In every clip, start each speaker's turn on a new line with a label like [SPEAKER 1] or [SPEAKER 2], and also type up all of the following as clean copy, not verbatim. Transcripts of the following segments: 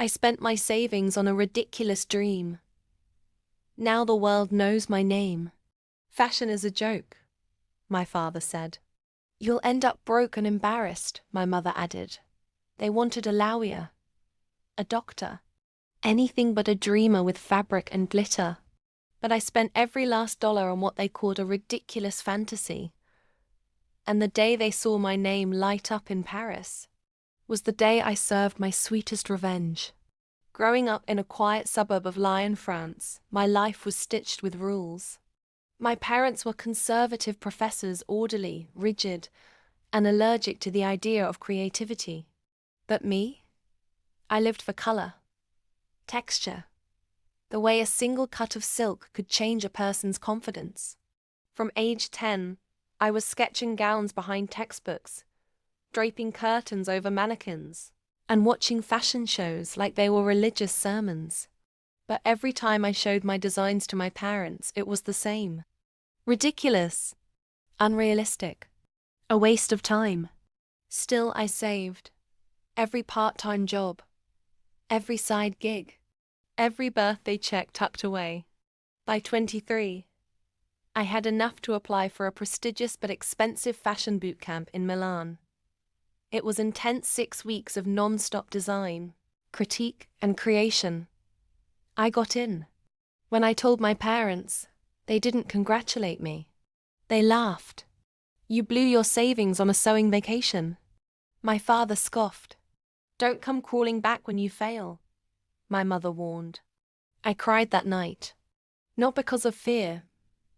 [SPEAKER 1] I spent my savings on a ridiculous dream. Now the world knows my name. Fashion is a joke, my father said. You'll end up broke and embarrassed, my mother added. They wanted a lawyer, a doctor, anything but a dreamer with fabric and glitter. But I spent every last dollar on what they called a ridiculous fantasy. And the day they saw my name light up in Paris was the day I served my sweetest revenge. Growing up in a quiet suburb of Lyon, France, my life was stitched with rules. My parents were conservative professors, orderly, rigid, and allergic to the idea of creativity. But me? I lived for color, texture, the way a single cut of silk could change a person's confidence. From age 10, I was sketching gowns behind textbooks, draping curtains over mannequins, and watching fashion shows like they were religious sermons. But every time I showed my designs to my parents, it was the same. Ridiculous, unrealistic, a waste of time. Still, I saved. Every part-time job, every side gig, every birthday check tucked away. By 23, I had enough to apply for a prestigious but expensive fashion boot camp in Milan. It was intense 6 weeks of non-stop design, critique, and creation. I got in. When I told my parents, they didn't congratulate me. They laughed. You blew your savings on a sewing vacation. My father scoffed. Don't come crawling back when you fail, my mother warned. I cried that night. Not because of fear,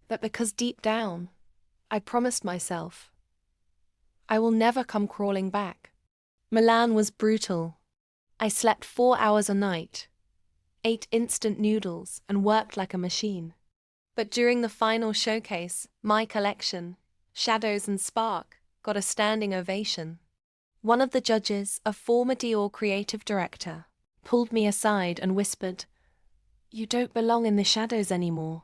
[SPEAKER 1] but because deep down, I promised myself, I will never come crawling back. Milan was brutal. I slept 4 hours a night, ate instant noodles, and worked like a machine. But during the final showcase, my collection, Shadows and Spark, got a standing ovation. One of the judges, a former Dior creative director, pulled me aside and whispered, "You don't belong in the shadows anymore."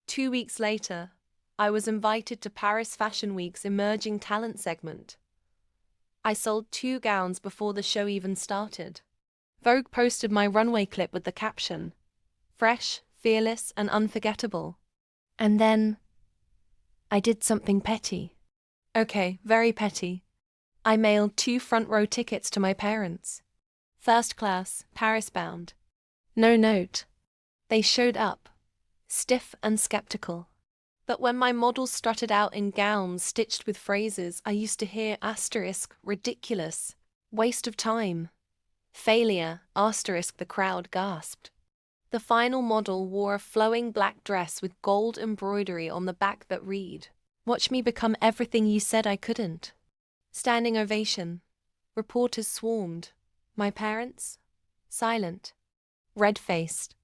[SPEAKER 1] 2 weeks later, I was invited to Paris Fashion Week's Emerging Talent segment. I sold 2 gowns before the show even started. Vogue posted my runway clip with the caption, "Fresh, fearless, and unforgettable." And then, I did something petty. Okay, very petty. I mailed 2 front-row tickets to my parents. First class, Paris-bound. No note. They showed up, stiff and skeptical. But when my models strutted out in gowns stitched with phrases, I used to hear ridiculous, waste of time, failure, the crowd gasped. The final model wore a flowing black dress with gold embroidery on the back that read, "Watch me become everything you said I couldn't." Standing ovation. Reporters swarmed. My parents? Silent. Red-faced.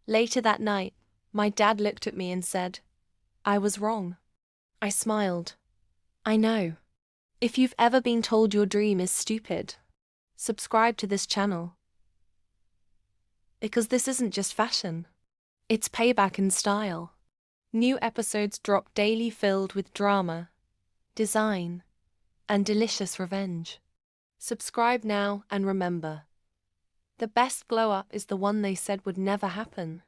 [SPEAKER 1] Later that night, my dad looked at me and said, "I was wrong." I smiled. I know. If you've ever been told your dream is stupid, subscribe to this channel. Because this isn't just fashion. It's payback in style. New episodes drop daily filled with drama, design, and delicious revenge. Subscribe now and remember, the best glow-up is the one they said would never happen.